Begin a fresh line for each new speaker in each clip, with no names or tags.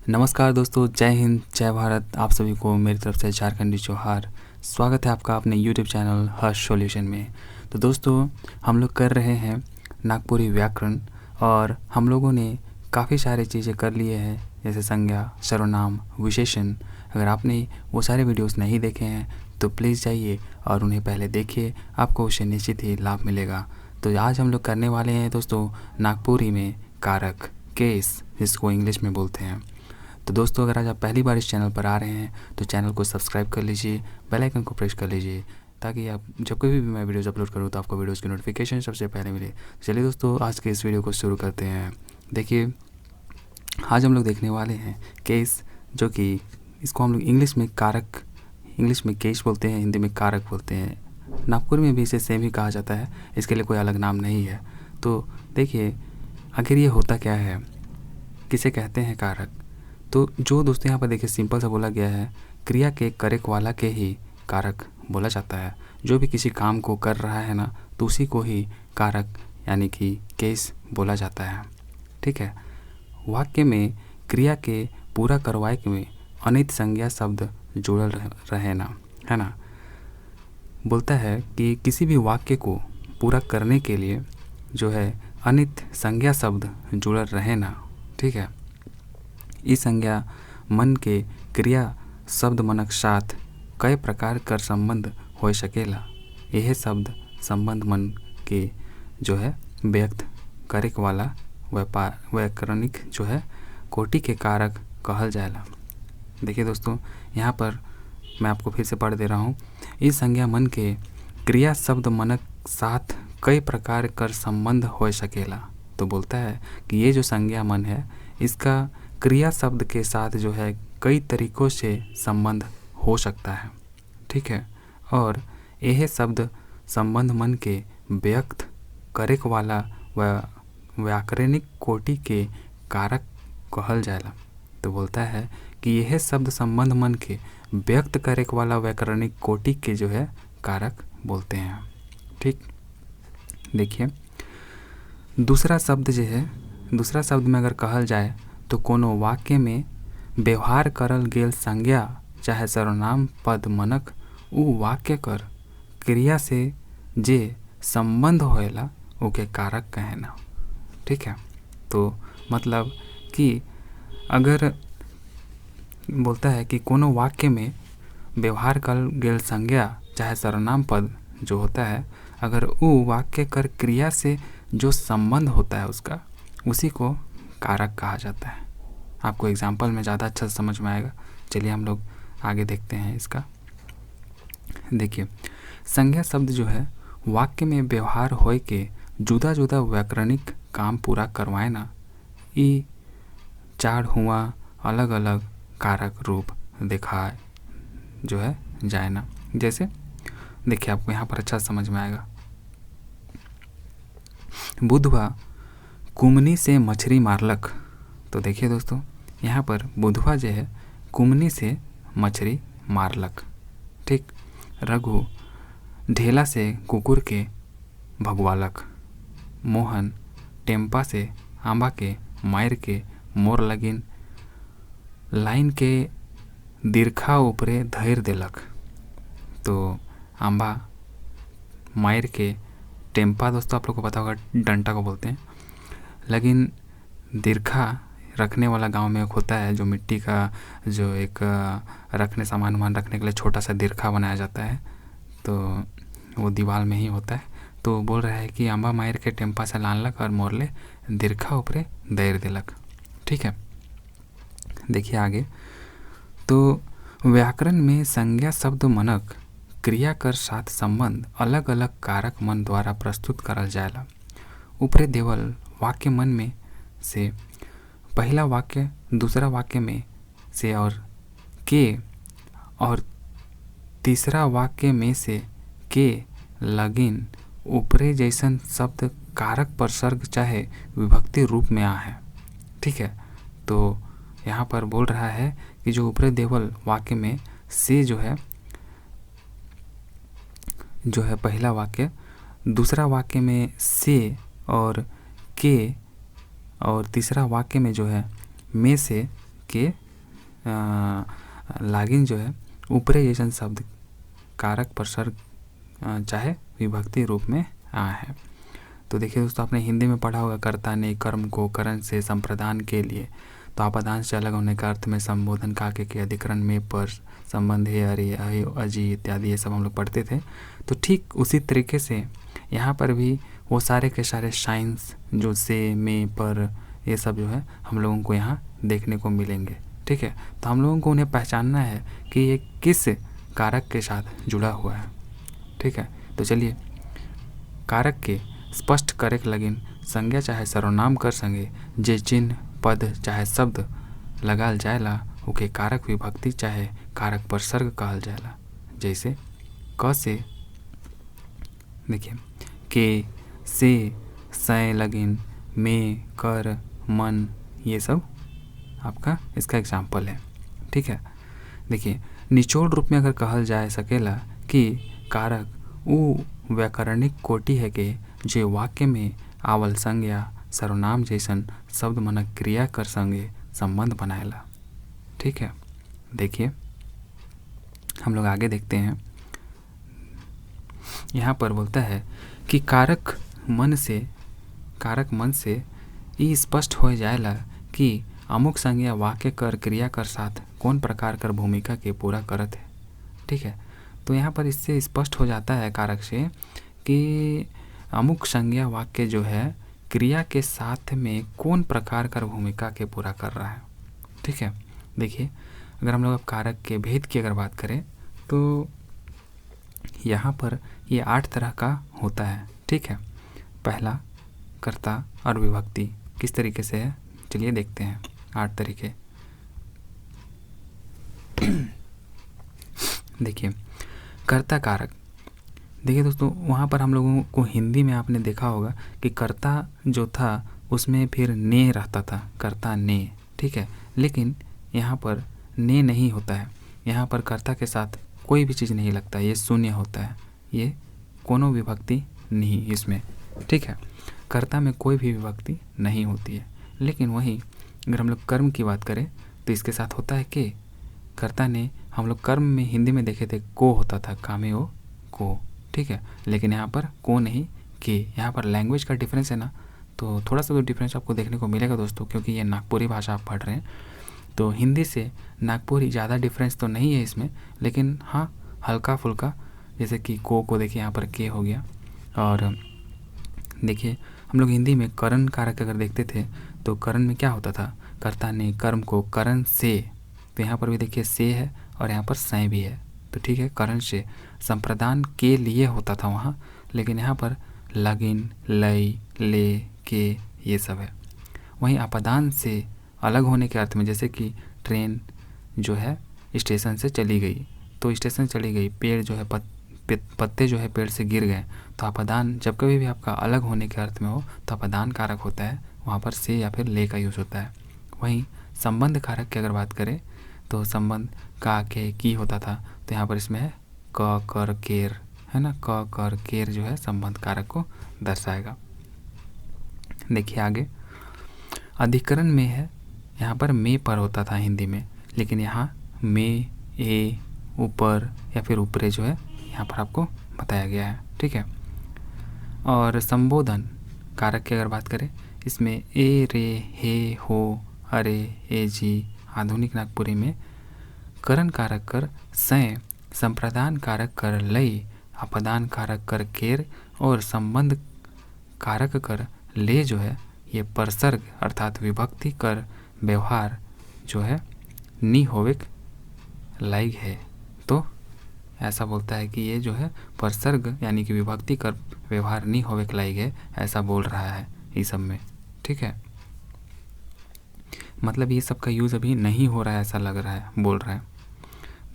नमस्कार दोस्तों, जय हिंद, जय भारत। आप सभी को मेरी तरफ से झारखंडी जोहार। स्वागत है आपका अपने YouTube चैनल हर्ष सॉल्यूशन में। तो दोस्तों, हम लोग कर रहे हैं नागपुरी व्याकरण और हम लोगों ने काफ़ी सारी चीज़ें कर लिए हैं, जैसे संज्ञा, सर्वनाम, विशेषण। अगर आपने वो सारे वीडियोस नहीं देखे हैं तो प्लीज़ जाइए और उन्हें पहले देखिए, आपको उससे निश्चित ही लाभ मिलेगा। तो आज हम लोग करने वाले हैं दोस्तों नागपुरी में कारक, केस, जिसको इंग्लिश में बोलते हैं। तो दोस्तों, अगर आज आप पहली बार इस चैनल पर आ रहे हैं तो चैनल को सब्सक्राइब कर लीजिए, बेल आइकन को प्रेस कर लीजिए, ताकि आप जब कभी भी मैं वीडियोज़ अपलोड करूँ तो आपको वीडियोज़ की नोटिफिकेशन सबसे पहले मिले। चलिए दोस्तों, आज के इस वीडियो को शुरू करते हैं। देखिए, आज हम लोग देखने वाले हैं केस, जो कि इसको हम लोग इंग्लिश में कारक, इंग्लिश में केस बोलते हैं, हिंदी में कारक बोलते हैं। नागपुर में भी इसे सेम ही कहा जाता है, इसके लिए कोई अलग नाम नहीं है। तो देखिए, आखिर ये होता क्या है, किसे कहते हैं कारक। तो जो दोस्तों यहाँ पर देखिए सिंपल सा बोला गया है, क्रिया के करेक वाला के ही कारक बोला जाता है। जो भी किसी काम को कर रहा है ना, तो उसी को ही कारक यानी कि केस बोला जाता है। ठीक है। वाक्य में क्रिया के पूरा करवाए में अनित संज्ञा शब्द जुड़ल रहे ना, है ना। बोलता है कि किसी भी वाक्य को पूरा करने के लिए जो है अनित संज्ञा शब्द जुड़ल रहे ना। ठीक है। इस संज्ञा मन के क्रिया शब्द मनक साथ कई प्रकार कर संबंध हो सकेला। यह शब्द संबंध मन के जो है व्यक्त करेक वाला व्याकरणिक जो है कोटि के कारक कहल जाएला। देखिए दोस्तों, यहाँ पर मैं आपको फिर से पढ़ दे रहा हूँ। इस संज्ञा मन के क्रिया शब्द मनक साथ कई प्रकार कर संबंध हो सकेला। तो बोलता है कि ये जो संज्ञा मन है, इसका क्रिया शब्द के साथ जो है कई तरीक़ों से संबंध हो सकता है। ठीक है। और यह शब्द संबंध मन के व्यक्त करेक वाला व्याकरणिक कोटि के कारक कहल जाएला। तो बोलता है कि यह शब्द संबंध मन के व्यक्त करेक वाला व्याकरणिक कोटि के जो है कारक बोलते हैं। ठीक। देखिए, दूसरा शब्द जो है, दूसरा शब्द में अगर कहल जाए तो कोनो वाक्य में व्यवहार करल गेल संज्ञा चाहे सर्वनाम पद मनक उ वाक्य कर क्रिया से जे संबंध होएला ओके कारक कहेना। ठीक है। तो मतलब कि अगर बोलता है कि कोनो वाक्य में व्यवहार करल गेल संज्ञा चाहे सर्वनाम पद जो होता है, अगर वो वाक्य कर क्रिया से जो संबंध होता है उसका, उसी को कारक कहा जाता है। आपको एग्जाम्पल में ज़्यादा अच्छा समझ में आएगा। चलिए हम लोग आगे देखते हैं इसका। देखिए, संज्ञा शब्द जो है वाक्य में व्यवहार होए के जुदा जुदा व्याकरणिक काम पूरा करवाए ना, ई चार हुआ अलग अलग कारक रूप दिखाए जो है जाए ना। जैसे देखिए, आपको यहाँ पर अच्छा समझ में आएगा। बुधवा कुमनी से मछली मारलक। तो देखिए दोस्तों, यहाँ पर बुधवा जो है कुमनी से मछली मारलक। ठीक। रघु ढेला से कुकुर के भगवालक। मोहन टेम्पा से आंबा के मायर के मोर लगिन लाइन के दीर्घा ऊपरे धैर देलक। तो आंबा, मायर के, टेम्पा दोस्तों आप लोग को पता होगा डंटा को बोलते हैं, लेकिन दीर्घा रखने वाला गांव में एक होता है, जो मिट्टी का जो एक रखने सामान रखने के लिए छोटा सा दीर्घा बनाया जाता है, तो वो दीवार में ही होता है। तो बोल रहा है कि आंबा मायर के टेम्पा से लानलक और मोरले दीर्घा ऊपरे दैर दिलक। ठीक है। देखिए आगे। तो व्याकरण में संज्ञा शब्द मनक क्रिया कर साथ संबंध अलग अलग कारक मन द्वारा प्रस्तुत करल जाएला। ऊपरे देवल वाक्य मन में से पहला वाक्य दूसरा वाक्य में से और तीसरा वाक्य में से के लगिन ऊपरे जैसन शब्द कारक प्रसर्ग चाहे विभक्ति रूप में आ है। ठीक है। तो यहाँ पर बोल रहा है कि जो ऊपरे देवल वाक्य में से जो है पहला वाक्य, दूसरा वाक्य में से और के और तीसरा वाक्य में जो है में से के लागिन जो है ऊपरे जैसन शब्द कारक प्रसर्ग चाहे विभक्ति रूप में आया है। तो देखिए दोस्तों, आपने हिंदी में पढ़ा होगा कर्ता ने कर्म को करण से संप्रदान के लिए, तो आपादांश से अलग होने का अर्थ में संबोधन काके के अधिकरण में पर संबंध है अरे अहे अजी इत्यादि ये सब हम लोग पढ़ते थे। तो ठीक उसी तरीके से यहाँ पर भी वो सारे के सारे साइंस जो से में पर ये सब जो है हम लोगों को यहाँ देखने को मिलेंगे। ठीक है, तो हम लोगों को उन्हें पहचानना है कि ये किस कारक के साथ जुड़ा हुआ है। ठीक है, तो चलिए कारक के स्पष्ट करेक लगिन संज्ञा चाहे सर्वनाम कर संगे जे चिन्ह पद चाहे शब्द लगाल जाएला ओके कारक विभक्ति चाहे कारक प्रसर्ग कहल जाएला। जैसे क से देखिए के से सय लगिन में कर मन ये सब आपका इसका एग्जाम्पल है। ठीक है, देखिए निचोड़ रूप में अगर कहल जा सकेला कि कारक वो व्याकरणिक कोटि है कि जो वाक्य में आवल संज्ञा सर्वनाम जैसन शब्द मन क्रिया कर संगे संबंध बनाएला। ठीक है, देखिए हम लोग आगे देखते हैं। यहाँ पर बोलता है कि कारक मन से ये स्पष्ट हो जाएला कि अमुक संज्ञा वाक्य कर क्रिया कर साथ कौन प्रकार कर भूमिका के पूरा करत है। ठीक है, तो यहाँ पर इससे स्पष्ट हो जाता है कारक से कि अमुक संज्ञा वाक्य जो है क्रिया के साथ में कौन प्रकार कर भूमिका के पूरा कर रहा है। ठीक है, देखिए अगर हम लोग अब कारक के भेद की अगर बात करें तो यहाँ पर ये 8 तरह का होता है। ठीक है, पहला कर्ता और विभक्ति किस तरीके से है चलिए देखते हैं 8 तरीके। देखिए कर्ता कारक, देखिए दोस्तों वहाँ पर हम लोगों को हिंदी में आपने देखा होगा कि कर्ता जो था उसमें फिर ने रहता था, कर्ता ने। ठीक है, लेकिन यहाँ पर ने नहीं होता है, यहाँ पर कर्ता के साथ कोई भी चीज़ नहीं लगता, ये शून्य होता है, ये कोनो विभक्ति नहीं इसमें। ठीक है, कर्ता में कोई भी विभक्ति नहीं होती है। लेकिन वहीं अगर हम लोग कर्म की बात करें तो इसके साथ होता है कि कर्ता ने, हम लोग कर्म में हिंदी में देखे थे को होता था, कामे ओ को। ठीक है, लेकिन यहाँ पर को नहीं के। यहाँ पर लैंग्वेज का डिफरेंस है ना, तो थोड़ा सा तो डिफरेंस आपको देखने को मिलेगा दोस्तों, क्योंकि ये नागपुरी भाषा आप पढ़ रहे हैं। तो हिंदी से नागपुरी ज़्यादा डिफरेंस तो नहीं है इसमें, लेकिन हाँ हल्का फुल्का, जैसे कि को देखिए यहाँ पर के हो गया। और देखिए हम लोग हिंदी में करण कारक अगर देखते थे तो करण में क्या होता था, कर्ता ने कर्म को करण से, तो यहाँ पर भी देखिए से है और यहाँ पर सय भी है। तो ठीक है, करण से संप्रदान के लिए होता था वहाँ, लेकिन यहाँ पर लगिन लय ले के ये सब है। वहीं अपदान से अलग होने के अर्थ में, जैसे कि ट्रेन जो है स्टेशन से चली गई, तो स्टेशन चली गई, पेड़ जो है पत्ते जो है पेड़ से गिर गए, तो अपदान जब कभी भी आपका अलग होने के अर्थ में हो तो अपदान कारक होता है, वहाँ पर से या फिर ले का यूज़ होता है। वहीं संबंध कारक की अगर बात करें तो संबंध का के की होता था, तो यहाँ पर इसमें है क कर केर, है ना, क कर केर जो है संबंध कारक को दर्शाएगा। देखिए आगे अधिकरण में है, यहाँ पर में पर होता था हिंदी में, लेकिन यहाँ में ए ऊपर या फिर ऊपरे जो है यहाँ पर आपको बताया गया है। ठीक है, और संबोधन कारक की अगर बात करें, इसमें ए रे हे हो अरे ए जी आधुनिक नागपुरी में करण कारक कर सय, संप्रदान कारक कर लय, अपदान कारक कर केर और संबंध कारक कर ले जो है ये प्रसर्ग अर्थात विभक्ति कर व्यवहार जो है नी होविक लाइक है। तो ऐसा बोलता है कि ये जो है प्रसर्ग यानी कि विभक्ति कर व्यवहार नी होविक लाइक है, ऐसा बोल रहा है इस सब में। ठीक है, मतलब ये सब का यूज़ अभी नहीं हो रहा है ऐसा लग रहा है, बोल रहा है।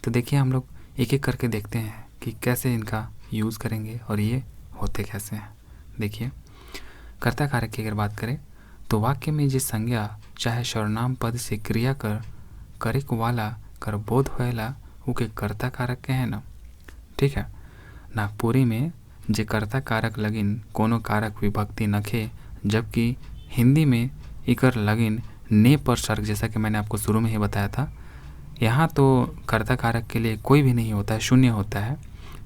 तो देखिए हम लोग एक एक करके देखते हैं कि कैसे इनका यूज़ करेंगे और ये होते कैसे हैं। देखिए कर्ता कारक की अगर बात करें तो वाक्य में जिस संज्ञा चाहे सर्वनाम पद से क्रिया कर करिक वाला कर बोध होएला वो के कर्ता कारक के है ना। ठीक है, नागपुरी में जे कर्ता कारक लगिन कोनो कारक विभक्ति नखे, जबकि हिंदी में इकर लगिन ने पर सर्ग, जैसा कि मैंने आपको शुरू में ही बताया था। यहाँ तो कर्ता कारक के लिए कोई भी नहीं होता है, शून्य होता है,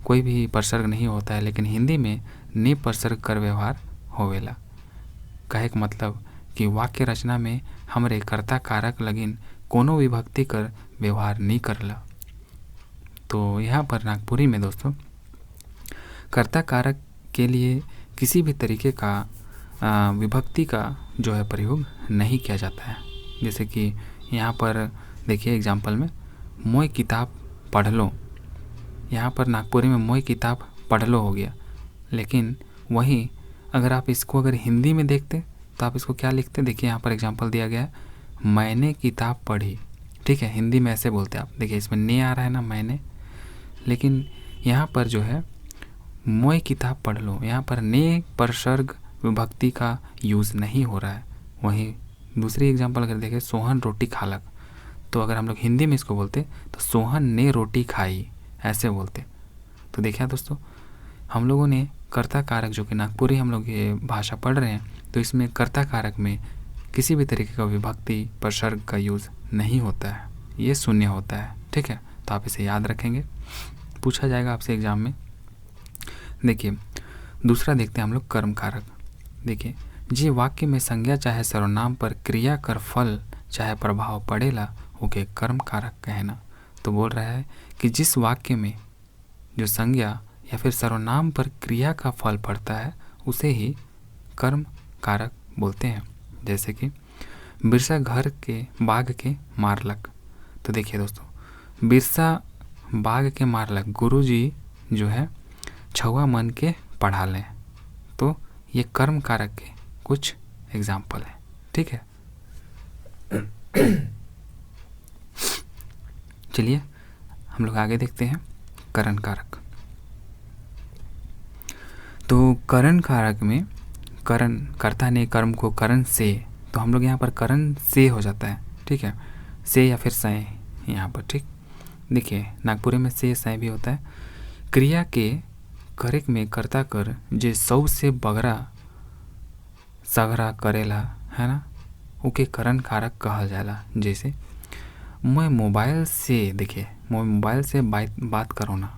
कोई भी परसर्ग नहीं होता है, लेकिन हिंदी में ने परसर्ग कर व्यवहार होवेला। कहे का मतलब कि वाक्य रचना में हमरे कर्ता कारक लगिन कोनो विभक्ति कर व्यवहार नहीं करला। तो यहाँ पर नागपुरी में दोस्तों कर्ता कारक के लिए किसी भी तरीके का विभक्ति का जो है प्रयोग नहीं किया जाता है। जैसे कि यहाँ पर देखिए एग्जाम्पल में मोय किताब पढ़ लो, यहाँ पर नागपुरी में मोय किताब पढ़ लो हो गया, लेकिन वहीं अगर आप इसको अगर हिंदी में देखते तो आप इसको क्या लिखते, देखिए यहाँ पर एग्जाम्पल दिया गया है, मैंने किताब पढ़ी। ठीक है, हिंदी में ऐसे बोलते हैं आप, देखिए इसमें ने आ रहा है ना मैंने, लेकिन यहाँ पर जो है मोय किताब पढ़ लो, यहाँ पर ने परसर्ग विभक्ति का यूज़ नहीं हो रहा है। वहीं दूसरी एग्जाम्पल अगर देखें सोहन रोटी खालक, तो अगर हम लोग हिंदी में इसको बोलते तो सोहन ने रोटी खाई, ऐसे बोलते। तो देखिए दोस्तों, हम लोगों ने कर्ता कारक जो कि नागपुरी हम लोग ये भाषा पढ़ रहे हैं, तो इसमें कर्ता कारक में किसी भी तरीके का विभक्ति परसर्ग का यूज़ नहीं होता है, ये शून्य होता है। ठीक है, तो आप इसे याद रखेंगे, पूछा जाएगा आपसे एग्जाम में। देखिए दूसरा देखते हैं हम लोग कर्म कारक। देखिए जे वाक्य में संज्ञा चाहे सर्वनाम पर क्रिया कर फल चाहे प्रभाव पड़ेला ओके कर्म कारक कहना। तो बोल रहा है कि जिस वाक्य में जो संज्ञा या फिर सर्वनाम पर क्रिया का फल पड़ता है उसे ही कर्म कारक बोलते हैं। जैसे कि बिरसा घर के बाघ के मारलक। तो देखिए दोस्तों, बिरसा बाघ के मारलक, गुरुजी जो है छुआ मन के पढ़ा लें। तो ये कर्म कारक के कुछ एग्जाम्पल है। ठीक है, चलिए हम लोग आगे देखते हैं करण कारक। तो करण कारक में करण, कर्ता ने कर्म को करण से, तो हम लोग यहाँ पर करण से हो जाता है। ठीक है, से या फिर सय यहाँ पर। ठीक, देखिए नागपुरी में से सय भी होता है। क्रिया के करेक में कर्ता कर जे सौ से बगरा सगरा करेला है ना, ओके करण कारक कहल जाला। जैसे मैं मोबाइल से, देखिए मैं मोबाइल से बात करो ना।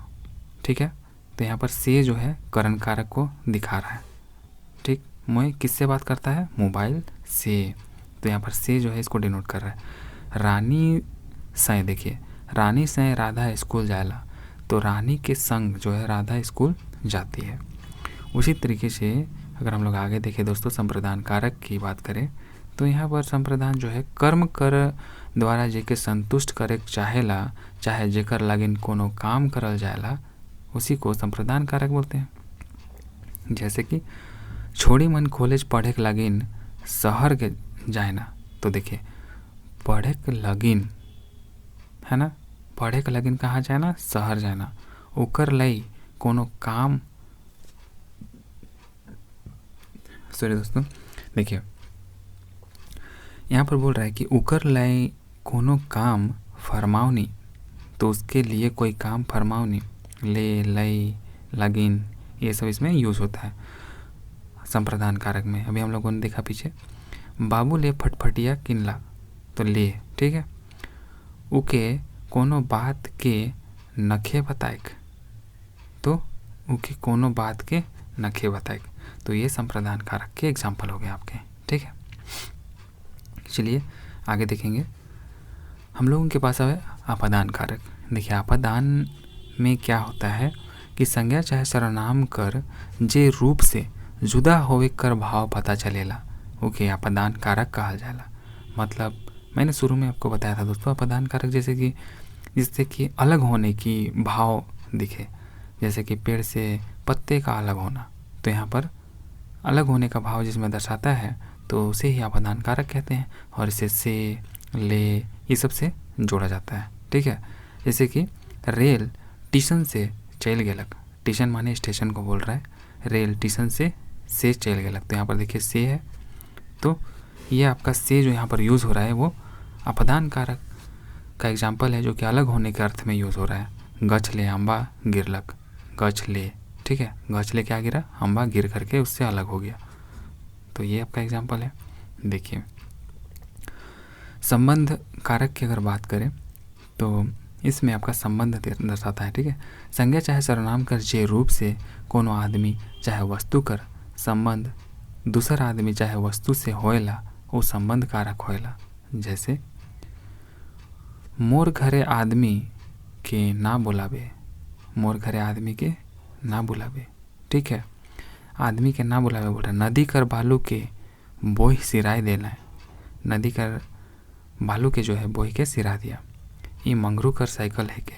ठीक है, तो यहाँ पर से जो है करण कारक को दिखा रहा है। ठीक, मैं किससे बात करता है, मोबाइल से, तो यहाँ पर से जो है इसको डिनोट कर रहा है। रानी सय, देखिए रानी सय राधा स्कूल जाएला, तो रानी के संग जो है राधा स्कूल जाती है। उसी तरीके से अगर हम लोग आगे देखें दोस्तों संप्रदान कारक की बात करें, तो यहाँ पर संप्रदान जो है कर्म कर द्वारा जेके संतुष्ट करे चाहेला चाहे जेकर लागिन कोनो काम करल जाएला उसी को संप्रदान कारक बोलते हैं। जैसे कि छोड़ी मन कॉलेज पढ़े के लागिन शहर के जाए ना, तो देखिए पढ़े के लागिन है ना, पढ़े के लागिन कहाँ जाए ना, शहर जाए ना, ओकर लई कोनो काम, सॉरी दोस्तों, देखिए यहाँ पर बोल रहा है कि उकर लय कोनो काम फरमावनी, तो उसके लिए कोई काम फरमावनी, ले लय लगिन ये सब इसमें यूज़ होता है संप्रदान कारक में। अभी हम लोगों ने देखा पीछे बाबू ले फटफटिया किनला, तो ले। ठीक है, उके कोनो बात के नखे बताएक, तो उके कोनो बात के नखे बताएक, तो ये संप्रदान कारक के एग्जाम्पल हो गए आपके। ठीक है, चलिए आगे देखेंगे। हम लोगों के पास है आपादान कारक। देखिए आपादान में क्या होता है कि संज्ञा चाहे सर्वनाम कर जे रूप से जुदा होवे कर भाव पता चलेला ओके आपादान कारक कहल जाला। मतलब मैंने शुरू में आपको बताया था दोस्तों, आपादान कारक जिससे कि अलग होने की भाव दिखे, जैसे कि पेड़ से पत्ते का अलग होना, तो यहाँ पर अलग होने का भाव जिसमें दर्शाता है तो उसे ही आपादान कारक कहते हैं। और इसे से ले ये सब से जोड़ा जाता है। ठीक है, जैसे कि रेल टीशन से चल गेलक, टीशन माने स्टेशन को बोल रहा है, रेल टीशन से चल गेलक, तो यहाँ पर देखिए से है, तो ये आपका से जो यहाँ पर यूज़ हो रहा है वो आपादान कारक का एग्जाम्पल है जो कि अलग होने के अर्थ में यूज़ हो रहा है। गछ ले अम्बा गिरलक, गछ ले, ठीक है, गछ ले क्या गिरा, अम्बा गिर करके उससे अलग हो गया, तो ये आपका एग्जाम्पल है। देखिए संबंध कारक की अगर बात करें तो इसमें आपका संबंध दर्शाता है। ठीक है, संज्ञा चाहे सर्वनाम कर जे रूप से कोनो आदमी चाहे वस्तु कर संबंध दूसर आदमी चाहे वस्तु से होएला वो संबंध कारक होएला। जैसे मोर घरे आदमी के ना बुलावे, मोर घरे आदमी के ना बुलावे। ठीक है, आदमी के ना बुलावे बोला। नदी कर बालू के बोही सिराय देना है, नदी कर बालू के जो है बोही के सिरा दिया। ये मंगरू कर साइकिल है के।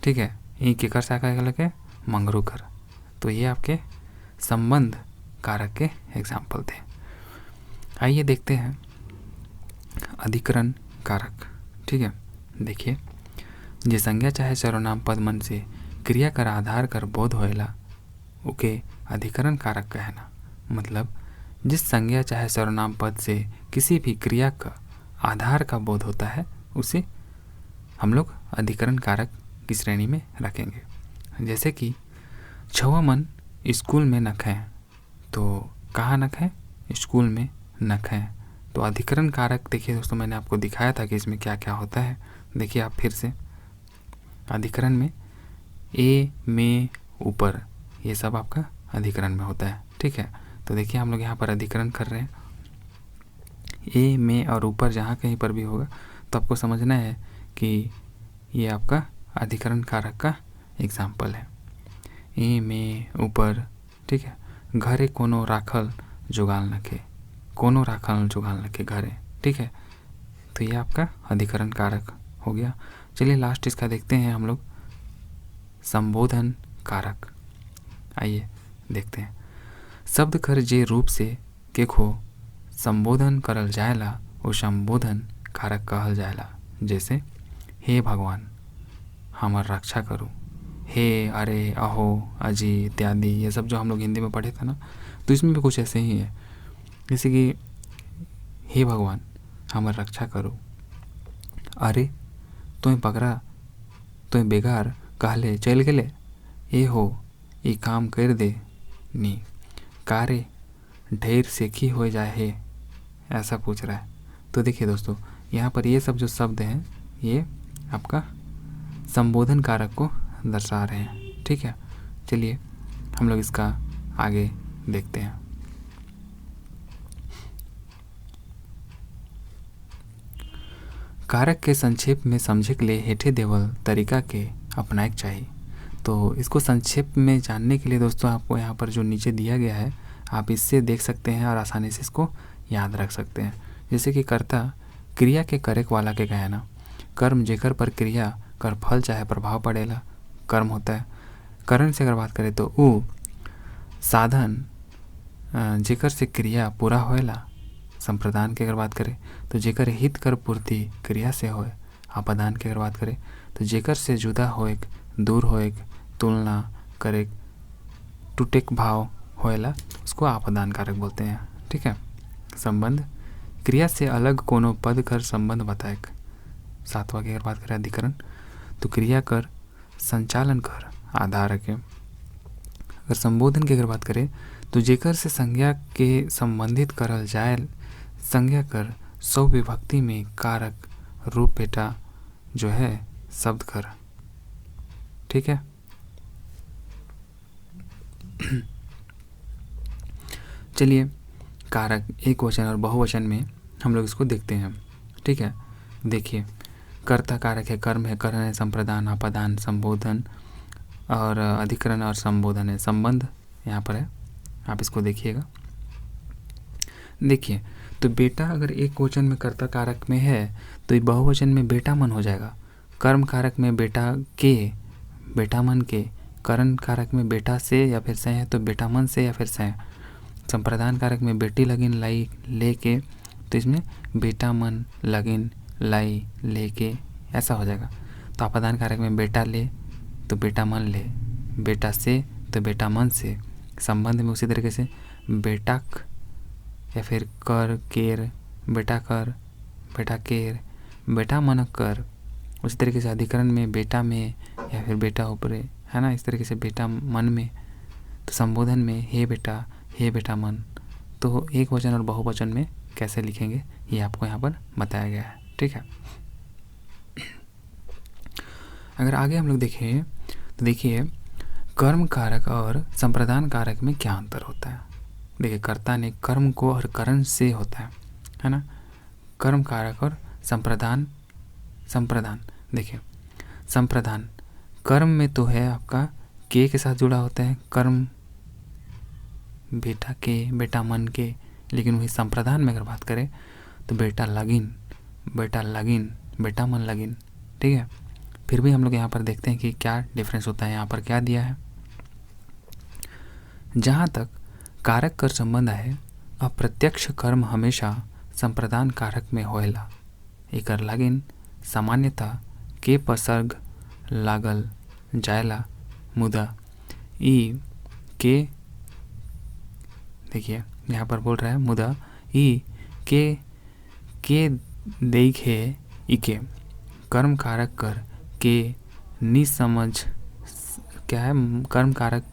ठीक है, ये केकर साइकिल के, मंगरू कर। तो ये आपके संबंध कारक के एग्जाम्पल थे। आइए देखते हैं अधिकरण कारक। ठीक है, देखिए जे संज्ञा चाहे सर्वनाम पद मन से क्रिया कर आधार कर बोध होएला ओके अधिकरण कारक कहना। मतलब जिस संज्ञा चाहे सर्वनाम पद से किसी भी क्रिया का आधार का बोध होता है उसे हम लोग अधिकरण कारक की श्रेणी में रखेंगे। जैसे कि छवा मन स्कूल में नख है, तो कहाँ नख है, स्कूल में नख है। तो अधिकरण कारक देखिए दोस्तों, मैंने आपको दिखाया था कि इसमें क्या क्या होता है। देखिए आप फिर से, अधिकरण में ए में ऊपर ये सब आपका अधिकरण में होता है। ठीक है, तो देखिए हम लोग यहाँ पर अधिकरण कर रहे हैं। ए में और ऊपर जहाँ कहीं पर भी होगा तो आपको समझना है कि ये आपका अधिकरण कारक का एग्जाम्पल है। ए में ऊपर। ठीक है, घरे कोनो राखल जुगाल नखे, कोनो राखल जुगाल नखे घरे। ठीक है, तो ये आपका अधिकरण कारक हो गया। चलिए लास्ट इसका देखते हैं हम लोग, संबोधन कारक। आइए देखते हैं। शब्द कर जे रूप से केखो संबोधन करल जाएला वो संबोधन कारक कहल जाएला। जैसे हे भगवान हमार रक्षा करो, हे, अरे, अहो, अजी इत्यादि, ये सब जो हम लोग हिंदी में पढ़े थे ना, तो इसमें भी कुछ ऐसे ही है। जैसे कि हे भगवान हमार रक्षा करो, अरे तुम्हें पकड़ा, तुम्हें बेगार कहले चल गले, ए हो ये काम कर दे नी, कारे ढेर सेखी हो जाए है, ऐसा पूछ रहा है। तो देखिए दोस्तों, यहाँ पर ये सब जो शब्द हैं ये आपका संबोधन कारक को दर्शा रहे हैं। ठीक है, चलिए हम लोग इसका आगे देखते हैं। कारक के संक्षेप में समझे के लिए हेठे देवल तरीका के अपनाए चाहिए। तो इसको संक्षेप में जानने के लिए दोस्तों आपको यहाँ पर जो नीचे दिया गया है आप इससे देख सकते हैं और आसानी से इसको याद रख सकते हैं। जैसे कि कर्ता क्रिया के करेक वाला के कहना, कर्म जेकर पर क्रिया कर फल चाहे प्रभाव पड़ेला कर्म होता है। करण से अगर बात करें तो ऊ साधन जेकर से क्रिया पूरा होएला। संप्रदान की अगर बात करें तो जेकर हित कर पूर्ति क्रिया से होए। आपादान की अगर बात करें तो जेकर से जुदा होएक, दूर होएक, तुलना करेक, टूटेक भाव होएला उसको आपादान कारक बोलते हैं। ठीक है, संबंध क्रिया से अलग कोनो पद कर संबंध बताएक। सातवां की अगर बात करें अधिकरण तो क्रिया कर संचालन कर आधार के। अगर संबोधन की अगर बात करें तो जेकर से संज्ञा के संबंधित करल जाए, संज्ञा कर सौ विभक्ति में कारक रूप बेटा जो है शब्द कर। ठीक है, चलिए कारक एक वचन और बहुवचन में हम लोग इसको देखते हैं। ठीक है, देखिए कर्ता कारक है, कर्म है, करण है, संप्रदान, आपादान, संबोधन और अधिकरण और संबोधन है, संबंध यहाँ पर है। आप इसको देखिएगा। देखिए तो बेटा अगर एक वचन में कर्ता कारक में है तो ये बहुवचन में बेटा मन हो जाएगा। कर्म कारक में बेटा के, बेटा मन के। करण कारक में बेटा से या फिर से है तो बेटा मन से या फिर से। संप्रदान कारक में बेटी लगिन लाई ले के, तो इसमें बेटा मन लगिन लाई ले के ऐसा हो जाएगा। तो आपादान कारक में बेटा ले तो बेटा मन ले, बेटा से तो बेटा मन से। संबंध में उसी तरीके से बेटाक या फिर कर केर, बेटा कर, बेटा केर, बेटा मन कर। उसी तरीके से अधिकरण में बेटा में या फिर बेटा ऊपरे, है ना, इस तरीके से बेटा मन में। तो संबोधन में हे बेटा मन। तो एक वचन और बहुवचन में कैसे लिखेंगे ये आपको यहाँ पर बताया गया है। ठीक है। अगर आगे हम लोग देखें तो देखिए कर्म कारक और संप्रदान कारक में क्या अंतर होता है। देखिए कर्ता ने कर्म को और करण से होता है ना। कर्म कारक और संप्रदान देखिए संप्रदान कर्म में तो है आपका के साथ जुड़ा होता है, कर्म बेटा के, बेटा मन के, लेकिन वही संप्रदान में अगर बात करें तो बेटा लगिन, बेटा मन लगिन, ठीक है। फिर भी हम लोग यहाँ पर देखते हैं कि क्या डिफरेंस होता है। यहाँ पर क्या दिया है, जहाँ तक कारक कर संबंध है अप्रत्यक्ष कर्म हमेशा संप्रदान कारक में होएला। एकर लागिन सामान्यतः के पसर्ग लागल जायला, मुदा ई के, देखिए यहाँ पर बोल रहा है मुदा ई के देखे इके कर्म कारक कर के निसमझ, क्या है, कर्म कारक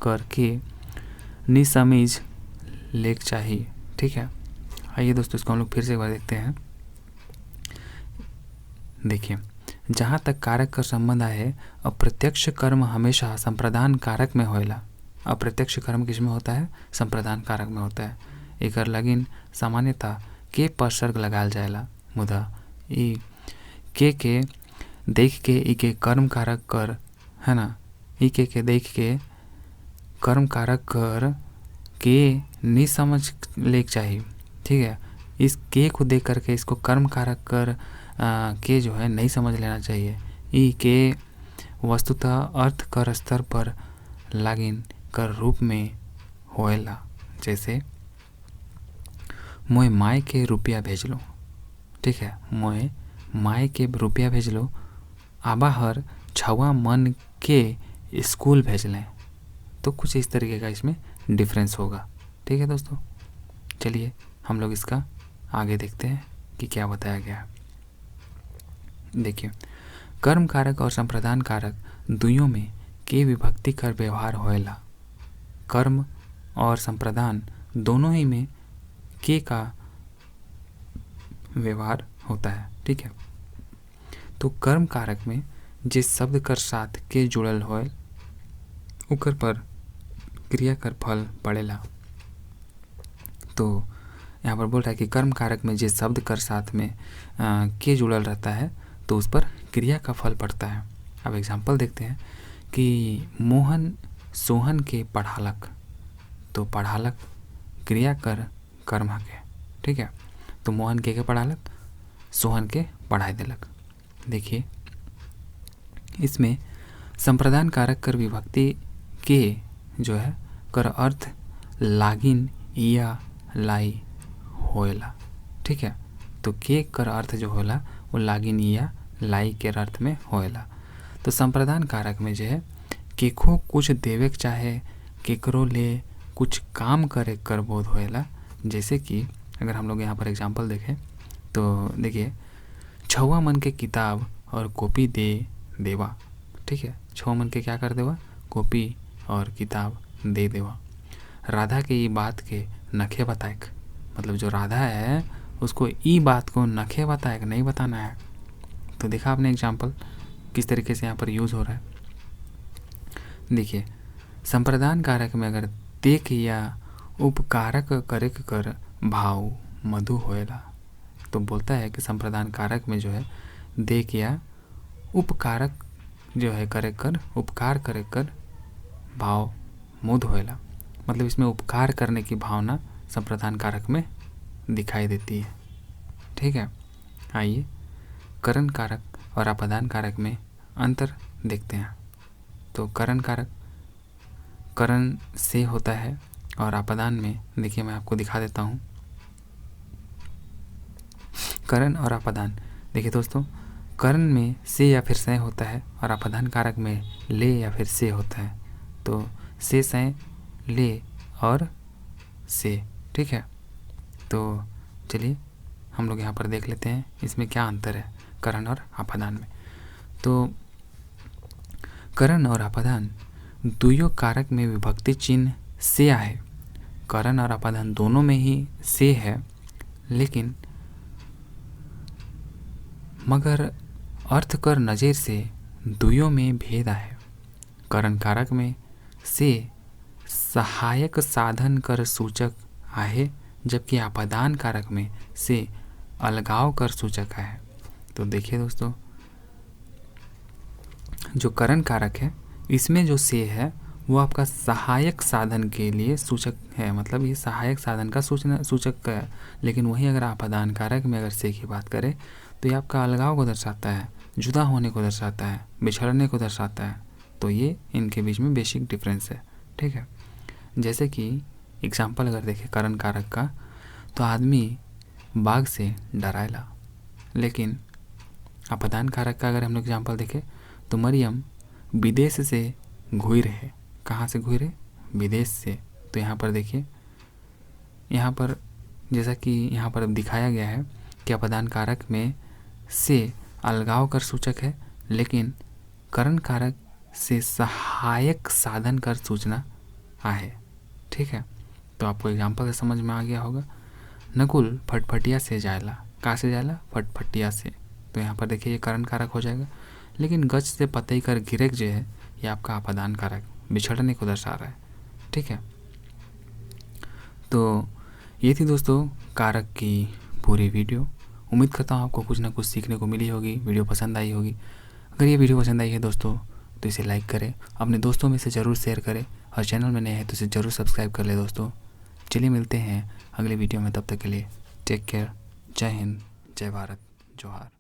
कर के निसमझ लेक चाहिए, ठीक है। आइए दोस्तों इसको हम लोग फिर से एक बार देखते हैं। देखिए जहाँ तक कारक का संबंध है अप्रत्यक्ष कर्म हमेशा संप्रदान कारक में होएला। अप्रत्यक्ष कर्म किसमें होता है, संप्रदान कारक में होता है। एकर लगिन सामान्यतः के परसर्ग लगाल जाएला, मुदा ई के देख के ई के कर्म कारक कर, है ना, ई के देख के कर्म कारक कर के निसमझ लेक चाहिए, ठीक है। इस के को देख करके इसको कर्म कारक कर के जो है नहीं समझ लेना चाहिए। ई के वस्तुतः अर्थ कर स्तर पर लागिन कर रूप में होएला। जैसे मोए माय के रुपया भेज लो, ठीक है, मोए माय के रुपया भेज लो, आबा हर छवा मन के स्कूल भेज लें। तो कुछ इस तरीके का इसमें डिफरेंस होगा, ठीक है दोस्तों। चलिए हम लोग इसका आगे देखते हैं कि क्या बताया गया है। देखिए कर्म कारक और संप्रदान कारक दुइयों में के विभक्ति कर व्यवहार होएला। कर्म और संप्रदान दोनों ही में के का व्यवहार होता है, ठीक है। तो कर्म कारक में जिस शब्द कर साथ के जुड़ल होएल उकर पर क्रिया कर फल पड़ेला। तो यहाँ पर बोल रहा है कि कर्म कारक में जिस शब्द कर साथ में के जुड़ल रहता है तो उस पर क्रिया का फल पड़ता है। अब एग्जाम्पल देखते हैं कि मोहन सोहन के पढ़ालक, तो पढ़ालक क्रिया कर कर्म के, ठीक है। तो मोहन के पढ़ालक, सोहन के पढ़ाई देलक। देखिए इसमें संप्रदान कारक कर विभक्ति के जो है कर अर्थ लागिन या लाई होएला, ठीक है। तो के कर अर्थ जो होला वो लागिन या लाई के अर्थ में होएला। तो संप्रदान कारक में जो है केको कुछ देवे के चाहे केकरो ले कुछ काम करे कर बोध होएला। जैसे कि अगर हम लोग यहाँ पर एग्जांपल देखें तो देखिए छवा मन के किताब और कॉपी दे देवा, ठीक है। छवा मन के क्या कर देवा, कॉपी और किताब दे देवा। राधा के ये बात के नखे बताए, मतलब जो राधा है उसको ई बात को नखे बताए, नहीं बताना है। तो देखा आपने एग्जाम्पल किस तरीके से यहाँ पर यूज़ हो रहा है। देखिए संप्रदान कारक में अगर देख या उपकारक करे कर भाव मधु होएला, तो बोलता है कि संप्रदान कारक में जो है देख या उपकारक जो है करे कर, उपकार करे कर भाव मुद होएला। मतलब इसमें उपकार करने की भावना संप्रदान कारक में दिखाई देती है, ठीक है। आइए करण कारक और आपादान कारक में अंतर देखते हैं। तो करण कारक करण से होता है और आपादान में देखिए मैं आपको दिखा देता हूँ। करण और आपादान देखिए दोस्तों, करण में से या फिर से होता है और आपादान कारक में ले या फिर से होता है। तो से ले और से, ठीक है। तो चलिए हम लोग यहाँ पर देख लेते हैं इसमें क्या अंतर है करण और आपादान में। तो करण और आपादान दुइयों कारक में विभक्ति चिन्ह से है। करण और आपादान दोनों में ही से है, लेकिन मगर अर्थ कर नज़र से दुयों में भेद आहे। करण कारक में से सहायक साधन कर सूचक आहे, जबकि आपादान कारक में से अलगाव कर सूचक है। तो देखिए दोस्तों, जो करण कारक है इसमें जो से है वो आपका सहायक साधन के लिए सूचक है, मतलब ये सहायक साधन का सूचक है। लेकिन वही अगर आपादान कारक में अगर से की बात करें तो ये आपका अलगाव को दर्शाता है, जुदा होने को दर्शाता है, बिछड़ने को दर्शाता है। तो ये इनके बीच में बेसिक डिफरेंस है। ठीक है, जैसे कि एग्जाम्पल अगर देखें करण कारक का, तो आदमी बाघ से डराएला। लेकिन आपादान कारक का अगर हम लोग एग्जाम्पल देखें तो मरियम विदेश से घुर है। कहाँ से घुर है? विदेश से। तो यहाँ पर देखिए, यहाँ पर जैसा कि यहाँ पर दिखाया गया है कि आपादान कारक में से अलगाव कर सूचक है, लेकिन करण कारक से सहायक साधन कर सूचना आहे। ठीक है, तो आपको एग्जाम्पल से समझ में आ गया होगा। नकुल फटफटिया से जायला। कहाँ से जायला? फटफटिया से। तो यहाँ पर देखिए ये करण कारक हो जाएगा, लेकिन गज से पतई कर गिरक जो है ये आपका आपादान कारक बिछड़ने को दर्शा रहा है। ठीक है, तो ये थी दोस्तों कारक की पूरी वीडियो। उम्मीद करता हूँ आपको कुछ ना कुछ सीखने को मिली होगी, वीडियो पसंद आई होगी। अगर ये वीडियो पसंद आई है दोस्तों तो इसे लाइक करें, अपने दोस्तों में से ज़रूर शेयर करें, और चैनल में नए हैं तो इसे ज़रूर सब्सक्राइब कर ले दोस्तों। चलिए मिलते हैं अगले वीडियो में, तब तक के लिए टेक केयर। जय हिंद, जय भारत, जोहार।